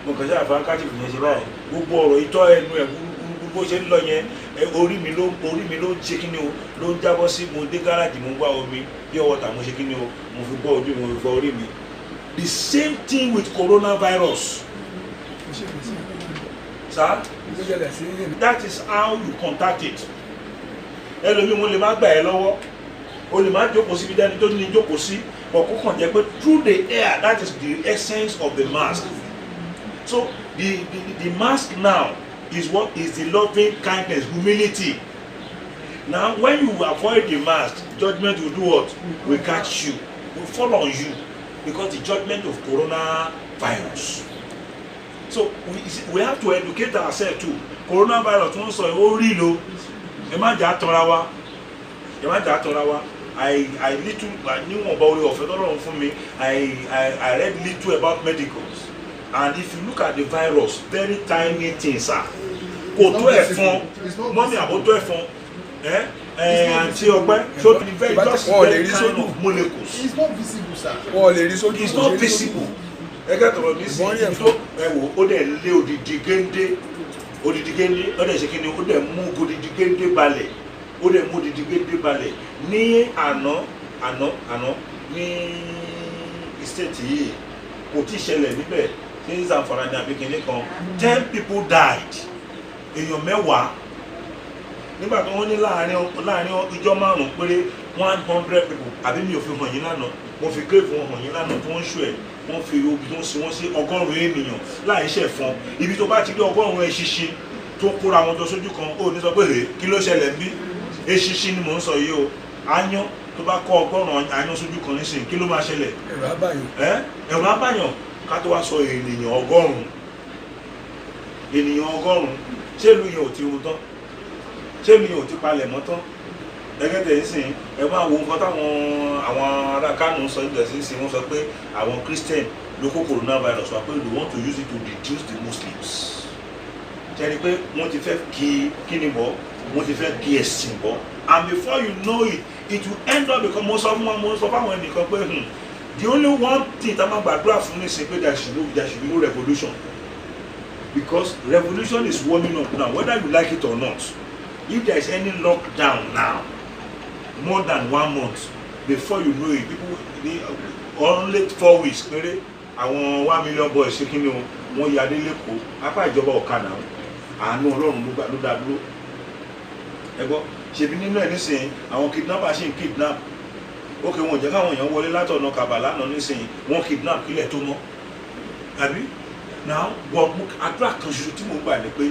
mo kàn ṣáà fà káchífù yẹn ṣe báyìí gbogbo ọ̀rọ̀ ìtọ́ ẹnu ẹ̀ gbogbo bó ṣe ń lọ yẹn orí mi ló ń ṣe kíni o ló ń jábọ́ sí mo dé gáràjì mo ń wá omi bí ọwọ́ tà mo ṣe kíni o mo fi bọ́ ojú mi mo fi fọ orí mi. The same thing with coronavirus. Sir, that is how you contact it. Ẹlòmíì mo lè má gbà ẹ́ lọ́wọ́ o lè má jókòó síbi dání tó ní jókòó sí ọ̀kọ́ kàn jẹ́ pé through the air, that is the essence of the mask. So the mask now is what is the loving kindness, humility. Now when you avoid the mask, judgment will do what? Will catch you, will fall on you, because the judgment of coronavirus. So we have to educate ourselves too. Coronavirus wọ́n sọ ó rí lo ẹ má jà tọ́ra wa ẹ má jà tọ́ra wa. I little níwọ̀nba orí ọ̀fẹ́ tọ́lọ́run fún mi I read little about medicals, and if you look at the virus, very tiny things are kò tó ẹ̀fọn mọ́mí àbó tó ẹ̀fọn àti ọgbẹ́ so the very just very kind of molecules. It's not visible, sir. It's not visible. Ẹgbẹ́ tọrọ ní sí ibi tó ẹ̀wò ó dẹ̀ lé odidi géńdé ó dẹ̀ ṣe kí ni ó dẹ̀ mú odidi géńdé balẹ̀ ní àná ní state yìí kò tí ì ṣẹlẹ̀ níbẹ̀ ní Zamfara ní àbíkínní kan 10 people died èèyàn 10 nígbà tó wọ́n ní láàrin ìjọ 5 péré 100 people àbí mi ò fi hàn yín lánàá mo fi grave wọn hàn yín lánàá tí wọ́n ń ṣù ẹ̀ wọ́n fi obi tó ń sin wọ́n sí 100 ènìyàn láì ṣẹ̀fọn ibi tó bá ti rí 100 eṣinṣin tó kóra wọn jọ sójú kan ó ní sọ pé kí ló ṣẹlẹ̀ ń bí eṣinṣin ni mò ń sọ yìí o aáyán tó bá kọ́ 100 aáyán sójú kan nísìnyí kí ló máa ṣẹlẹ̀ ẹ̀rọ abáyàn ká tó wá sọ ènìyàn 100 ṣé ìlú yẹn ò ti run tán ṣé ìlú yẹn ò ti palẹ̀ mọ́ tán ẹgẹ́dẹ̀ ìsìn ẹ máa wo nǹkan táwọn ará Kánò sọ ìgbà sí wọ́n sọ pé àwọn Christian ló kó coronavirus wá pé they want to use it to reduce the Muslims ṣẹ́ni pé wọ́n ti fẹ́ kí ni bọ́ wọ́n ti fẹ́ kí ẹ̀sìn bọ́, and before you know it it will end up become mo sọ fáwọn ẹnìkan pé the only one thing tá a máa gbàdúrà fún ní sin pé there should be no revolution, because revolution is warming up now whether you like it or not. If there is any lockdown now more than 1 month, before you know it, people only 4 weeks péré àwọn 1 million boys ṣe kí ni wọ́n yà dé lẹ́kọ̀ọ́ apá ìjọba ọ̀kadà àánú Ọlọ́run ló dá dúró ẹgbọ́ ṣèbí nínú ẹ̀ nísìnyí àwọn kidnapper ṣì ń kidnap ókè wọn ò jẹ́ káwọn èèyàn wọlé látọ̀nà Kàbàlá náà nísìnyí wọ́n kidnap kílẹ̀ tó mọ́ àbí náà wọ́n àdúrà kan ṣoṣo tí mo gbà ní pé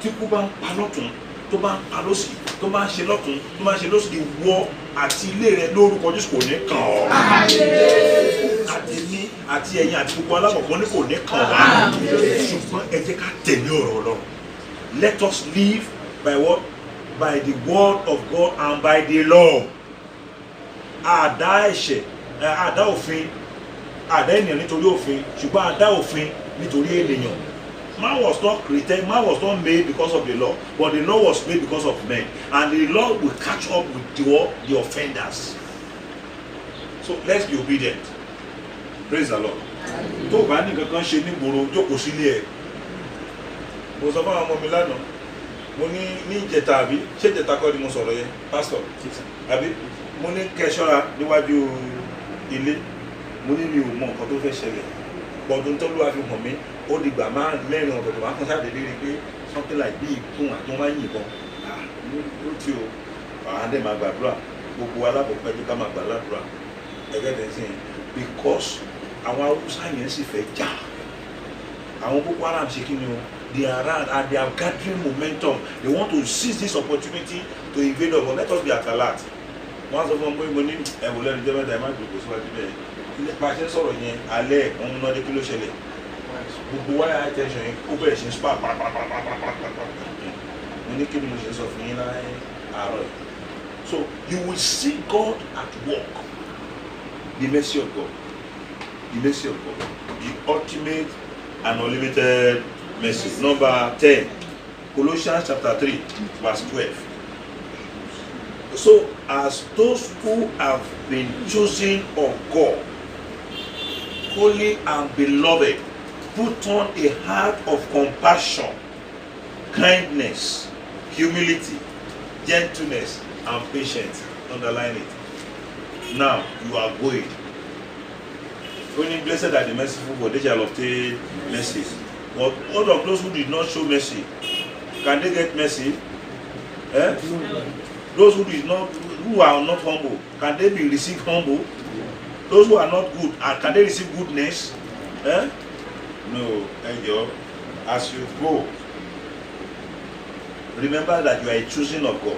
tí kú bá ń pa lọ́tún tó bá ń pa lọ́sì tó bá ń ṣe lọ́tún tó bá ń ṣe lọ́sì ìwọ àti ilé rẹ lórúkọ Jésù kò ní kàn ọ́ àtẹ̀mí àti ẹ̀yin àti gbogbo alábọ̀pọ̀ ní kò ní kàn wá ṣùgbọ́n ẹ jẹ́ ká tẹ̀lé ọ̀rọ̀ Ọlọ́run. Let us live by what? By the word of God and by the law. Àdá ẹ̀ṣẹ̀ àdá òfin àdá ènìyàn nítorí òfin ṣùgbọ́n àdá òfin nítorí ènìyàn. Man was not created, man was not made because of the law, but the law was made because of men, and the law will catch up with the offenders. So let's be obedient. Praise the Lord. Tó o bá ní kankan ṣe ní gbòòrò jókòó sílé ẹ̀. Mo sọ fún àwọn ọmọ mi lánàá, mo ní ìjẹta àbí ṣé ìjẹta kọ́ ni mo sọ̀rọ̀ yẹn, pastor àbí mo ní kẹ́ṣọ́ra níwájú ilé, mo ní mi ò mọ nǹkan tó fẹ́ ṣẹlẹ̀, gbọ̀dún tó ló wá fi hàn mí. Ó di gbà mẹ́rin ọ̀tọ̀ọ̀tọ̀ máa kàn sáà dédé rí pé something like bí ìkún àti wọn máa ń yìnbọn ló tí o àádẹ́ máa gbàdúrà gbogbo alábọ̀pẹ́ tó ká máa gbà ládùúrà ẹgẹ́dẹ̀ sí because àwọn Haúsá yẹn sì fẹ́ jà àwọn Boko Haram ṣe kí ni o they are gathering momentum. They want to seize this opportunity to invade us, but let us be at alert. Wọ́n sọ fún ọmọ ní ẹ̀wò lẹ́nu jẹ́ mẹ́ta ẹ̀ má gbogbo síwájú bẹ́ẹ̀ bá a ṣe ń sọ̀rọ̀ yẹn alẹ́ òun náà dé kí ló ṣẹlẹ̀ gbogbo wáyà attention yẹn ó bẹ̀rẹ̀ sí ń spa pàápàá mo ní kí ni mo ṣe sọ fún yín láyé àárọ̀ yìí. So you will see God at work. The mercy of God, the mercy of God, the ultimate and unlimited mercy. Number 10, Colossians chapter 3 verse 12. So as those who have been chosen of God, holy and beloved, put on a heart of compassion, kindness, humility, gentleness, and patience. Underline it. Now you are going. Only blessed are the merciful, for they shall obtain mercy. But all of those who did not show mercy, can they get mercy? Eh? Those who are not humble, can they be received humble? Those who are not good, can they receive goodness? Eh? No, angel. As you go, remember that you are a choosing of God.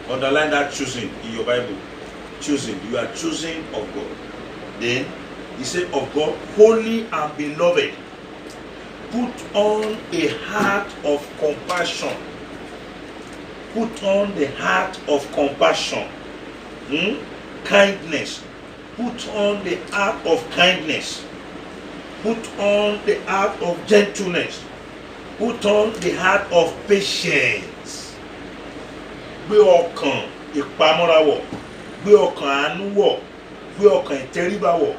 Underline that choosing in your Bible. Choosing. You are choosing of God. Then he said of God, holy and beloved. Put on a heart of compassion. Put on the heart of compassion. Kindness. Put on the heart of kindness. Put on the heart of gentleness. Put on the heart of patience. Gbé ọkàn ìpamọ́ra wọ̀, gbé ọkàn àánú wọ̀, gbé ọkàn ìtẹríba wọ̀,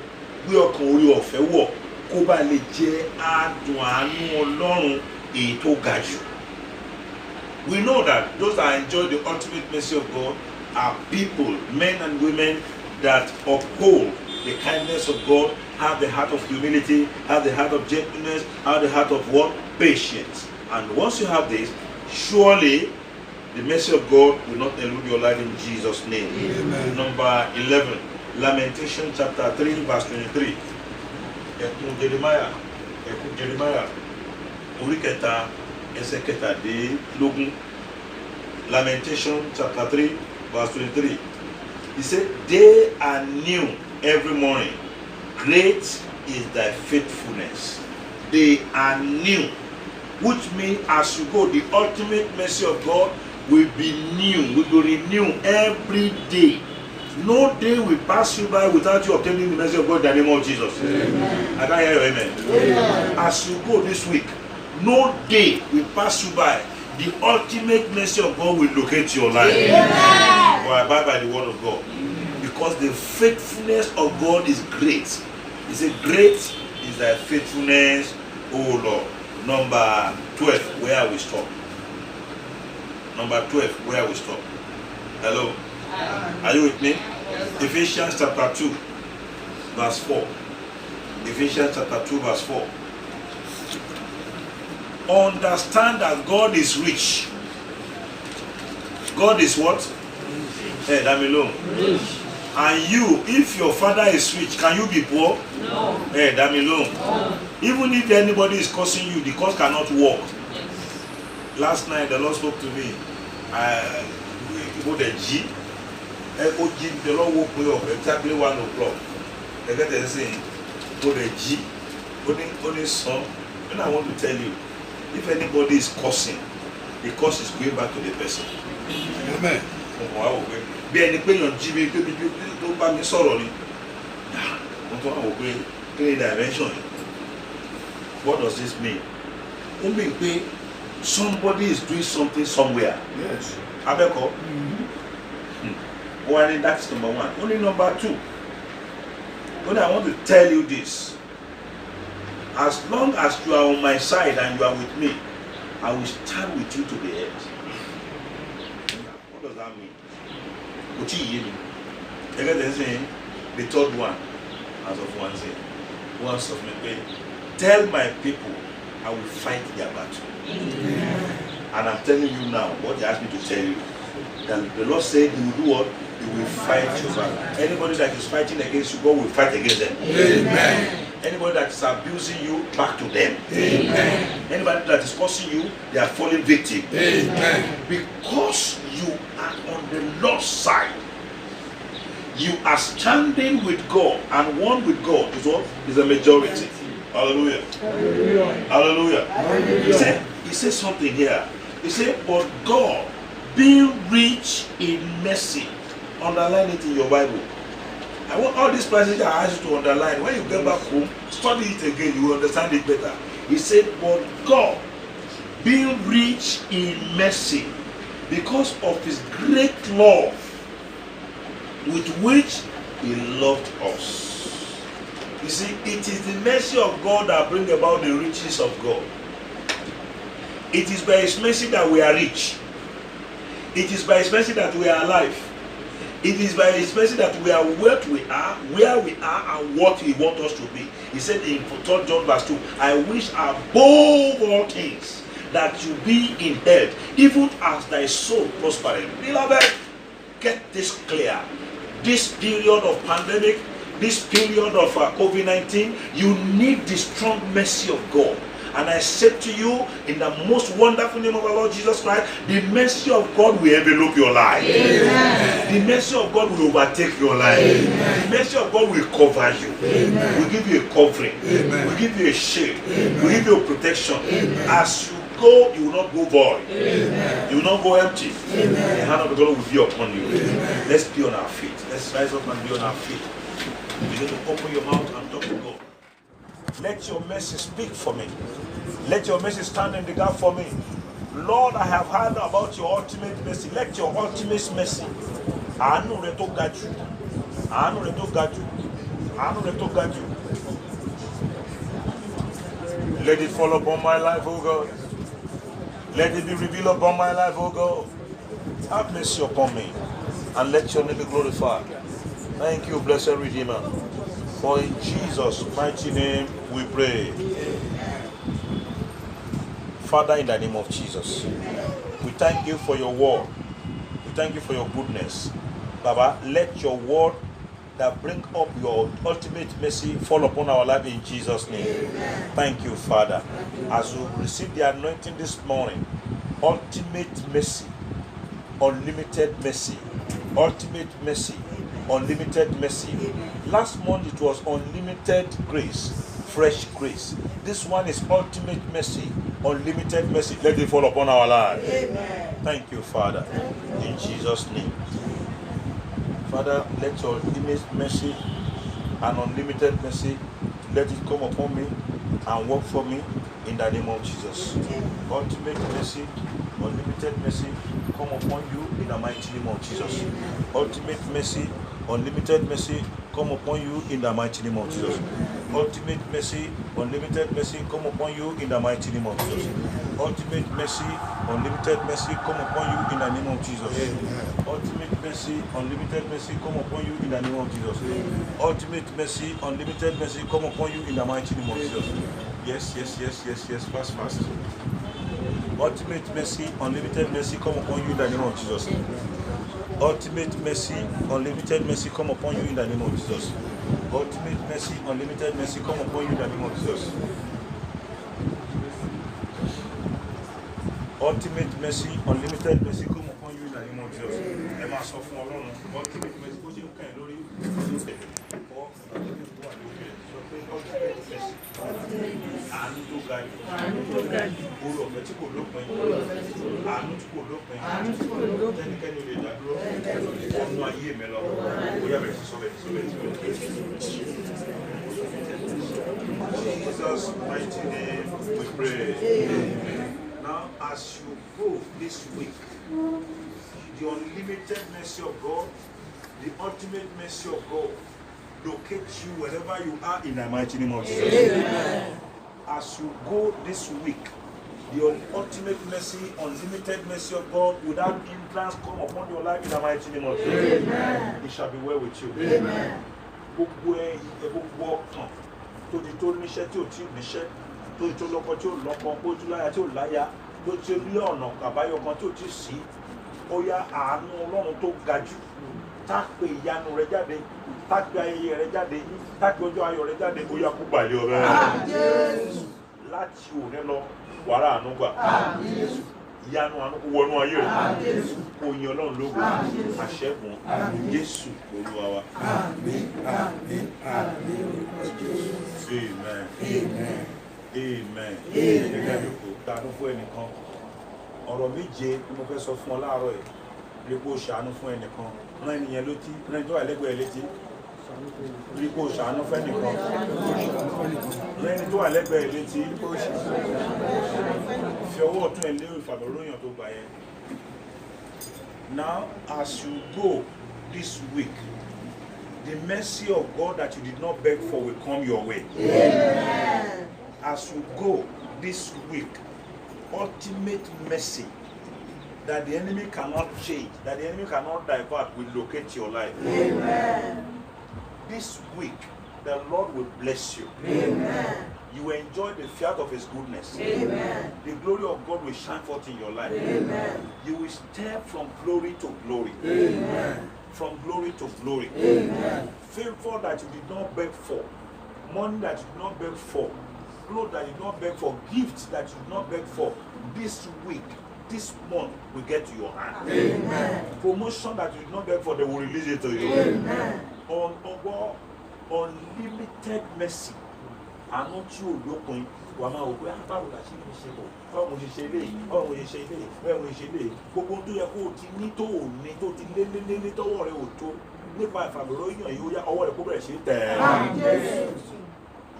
gbé ọkàn orí ọ̀fẹ́ wọ̀, kó bá lè jẹ́ adùn àánú Ọlọ́run èyí tó ga jù. We know that those that enjoy the ultimate mercy of God are people, men and women that uphold the kindness of God, have the heart of humility, have the heart of gentleness, have the heart of what? Patience. And once you have this, surely the mercy of God will not elude your life in Jesus' name. Amen. Number 11, Lamentation chapter 3, verse 23. Ẹkún Jeremiah, orí kẹta, ẹsẹ̀ kẹtàdínlógún. Lamentation chapter 3, verse 23. He said, they are new every morning. Great is thy faithfulness. They are new. Which means as you go, the ultimate mercy of God will be new, will be renewed every day. No day will pass you by without you obtaining the mercy of God in the name of Jesus. Amen. I can hear you, amen. Amen. As you go this week, no day will pass you by. The ultimate mercy of God will locate your life. Amen. For I abide by the word of God. Because the faithfulness of God is great. He said, great is thy faithfulness, O Lord. Number 12, where are we stop? Number 12, where are we stop? Hello? Are you with me? Yes. Ephesians chapter 2, verse 4. Ephesians chapter 2, verse 4. Understand that God is rich. God is what? Hey, let me alone. Rich. And you, if your father is rich, can you be poor? No. Hey, let me alone. No. Even if anybody is cursing you, the curse cannot work. Yes. Last night the Lord spoke to me. The G. The Lord woke me up exactly 1 o'clock. I get the saying, go the G. Only son. And I want to tell you, if anybody is cursing, the curse is going back to the person. Amen. Bí ẹni pé yàn jí mi tó bá mi sọ̀rọ̀ ni, wọ́n tún àwọn pé three dimension. What does this mean? It means pé somebody is doing something somewhere. Yes. Abẹ́kọ̀. Well, that's number 1. Only number 2. Only I want to tell you this. As long as you are on my side and you are with me, I will stand with you to the end. What does that mean? The third one, as of one saying, once of me, tell my people I will fight their battle. And I'm telling you now what he asked me to tell you. That the Lord said he will do what? He will fight your battle. Anybody that is fighting against you, God will fight against them. Amen. Anybody that is abusing you, back to them. Amen. Anybody that is causing you, they are falling victim. Amen. Because you are on the Lord's side, you are standing with God, and one with God is what? Is a majority. Hallelujah. Hallelujah. Hallelujah. Hallelujah. He said something here. He said, but God, being rich in mercy. Underline it in your Bible. I want all these passages I ask you to underline. When you get back home, study it again, you will understand it better. He said, but God, being rich in mercy, because of his great love with which he loved us. You see, it is the mercy of God that brings about the riches of God. It is by his mercy that we are rich. It is by his mercy that we are alive. It is by his mercy that we are where we are, and what he wants us to be. He said in 3 John verse 2, I wish above all things that you be in health, even as thy soul prospereth. Beloved, get this clear. This period of pandemic, this period of COVID-19, you need the strong mercy of God. And I said to you, in the most wonderful name of our Lord Jesus Christ, the mercy of God will envelop your life. Amen. The mercy of God will overtake your life. Amen. The mercy of God will cover you. Amen. Will give you a covering. Amen. Will give you a shield. Amen. Will give you a protection. Amen. As you go, you will not go void. Amen. You will not go empty. Amen. The hand of the Lord will be upon you. Amen. Let's be on our feet. Let's rise up and be on our feet. You need to open your mouth and talk to God. Let your mercy speak for me. Let your mercy stand in the gap for me. Lord, I have heard about your ultimate mercy. Let your ultimate mercy. Àánú rẹ tó ga jù. Àánú rẹ tó ga jù. Àánú rẹ tó ga jù. Let it fall upon my life, O God. Let it be revealed upon my life, O God. Have mercy upon me. And let your name be glorified. Thank you, blessed Redeemer. For in Jesus' mighty name we pray. Father, in the name of Jesus, we thank you for your word. We thank you for your goodness. Baba, let your word that bring up your ultimate mercy fall upon our life in Jesus' name. Thank you, Father. As we receive the anointing this morning, ultimate mercy, unlimited mercy, ultimate mercy, unlimited mercy. Last month it was unlimited grace, fresh grace. This one is ultimate mercy, unlimited mercy. Let it fall upon our lives. Amen. Thank you, Father. In Jesus' name. Father, let your ultimate mercy and unlimited mercy, let it come upon me and work for me in the name of Jesus. Ultimate mercy, unlimited mercy, come upon you in the mighty name of Jesus. Ultimate mercy, unlimited mercy, come upon you in the mighty name of Jesus. Ultimate mercy, unlimited mercy, come upon you in the mighty name of Jesus. Ultimate mercy, unlimited mercy, come upon you in the name of Jesus. Ultimate mercy, unlimited mercy, come upon you in the name of Jesus. Ultimate mercy, unlimited mercy, come upon you in the mighty name of Jesus. Yes, fast. Ultimate mercy, unlimited mercy, come upon you in the name of Jesus. Ultimate mercy, unlimited mercy, come upon you in the name of Jesus. Ultimate mercy, unlimited mercy, come upon you in the name of Jesus. Ultimate mercy, unlimited mercy, come upon you in the name of Jesus. Emma sọ fún Ọlọ́run, ultimate mercy, kó ṣe ń kàn lórí àánú tó ga jù, orí ọ̀fẹ́ tí kò lópin, àánú tí kò lópin, tẹ́nikẹ́ni ò lè dádúró, ọ̀nà ayé mi lọ, bóyá bẹ̀rẹ̀ sí sọ́bẹ̀. In Jesus' mighty name we pray. Amen. Now, as you go this week, the unlimited mercy of God, the ultimate mercy of God, locate you wherever you are in the mighty name of Jesus. Amen. As you go this week, the ultimate mercy, unlimited mercy of God, without hindrance, come upon your life in the mighty name of Jesus. Amen. It shall be well with you. Amen. Tó di tó níṣẹ́ tí ò tí níṣẹ́, tó di tó lọ́kọ tí ò lọ́kọ, tó di láya tí ò láya, tó ti rí ọ̀nà àbáyọ kan tí ò tí sí, ó yá àánú Ọlọ́run tó ga jù, tá pé ìyanu rẹ jáde, tá pé ayẹyẹ rẹ jáde, tá pé ọjọ́ ayọ̀ rẹ jáde, ó yá kó gbàlẹ́ ọ̀rẹ́. Láti òní lọ, wàrà àánú gbà. Ìyanu àánú kó wọnú ayé rẹ. Kó yin Ọlọ́run lógo, àṣẹ́gun, Jésù Olúwa wa. Amen. Ṣàánú fún ẹnìkan. Ọ̀rọ̀ méje ni mo fẹ́ sọ fún ọ láàárọ̀ yìí. Rí kó ṣàánú fún ẹnìkan. Rán ènìyàn létí, rán ẹni tó wà lẹ́gbẹ̀ẹ́ létí. Rí kó ṣàánú fún ẹnìkan. Rán ẹni tó wà lẹ́gbẹ̀ẹ́ létí. Fi ọwọ́ ọ̀tún ẹ lé ìfàmìlóyàn tó gbà yẹn. Now, as you go this week, the mercy of God that you did not beg for will come your way. Amen. As you go this week, ultimate mercy that the enemy cannot change, that the enemy cannot divert, will locate your life. Amen. This week, the Lord will bless you. Amen. You will enjoy the fiat of His goodness. Amen. The glory of God will shine forth in your life. Amen. You will step from glory to glory. Amen. From glory to glory. Amen. Favor that you did not beg for, money that you did not beg for, clothes that you did not beg for, gifts that you did not beg for, this week, this month will get to your hand. Amen. Promotion that you did not beg for, they will release it to you. Amen. Unlimited mercy. Àánú tí ò lópin, wà máa wò pé báwo la ṣe ń ṣe bọ̀, báwo mo ṣe ṣe lé, báwo mo ṣe ṣe lé, báwo mo ṣe ṣe lé. Gbogbo tó yẹ kó o ti ní tó ò ní tó ti lé tọ́wọ́ rẹ ò tó. Nípa ìfàmìlóyún yìí ó yá ọwọ́ rẹ kó bẹ̀rẹ̀ sí tẹ̀ ẹ́.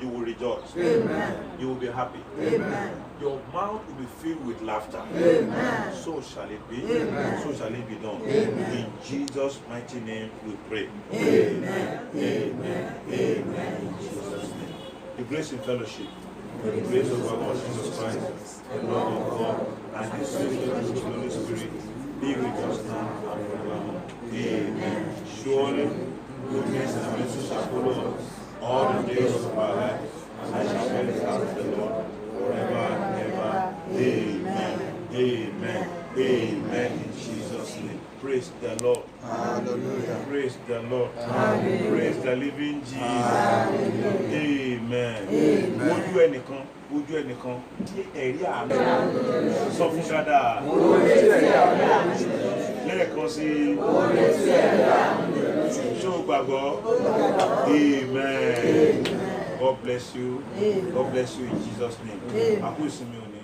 You will rejoice. Amen. You will be happy. Amen. Your mouth will be filled with laughter. Amen. So shall it be. Amen. So shall it be done. Amen. In Jesus' mighty name we pray. Amen. Amen. Amen. In Jesus' name. The grace and fellowship, the grace of our Lord Jesus Christ, the love of God, and the sweet fellowship of the Holy Spirit be with us now and forevermore. Amen. Surely, goodness and mercy shall follow us all the days of our life, and I shall dwell in the house of the Lord forever and ever. Amen. Amen. Amen. In Jesus' name. Praise the Lord. Hallelujah. Praise the Lord. Hallelujah. Praise the living Jesus. Hallelujah. Amen. Amen. Ojú ẹnìkan tí ẹ̀rí àmì sọ fún dáadáa. Lẹ́ẹ̀kan sí ṣó gbàgbọ́. Amen. God bless you. God bless you in Jesus' name. Àkó ìsinmi òní.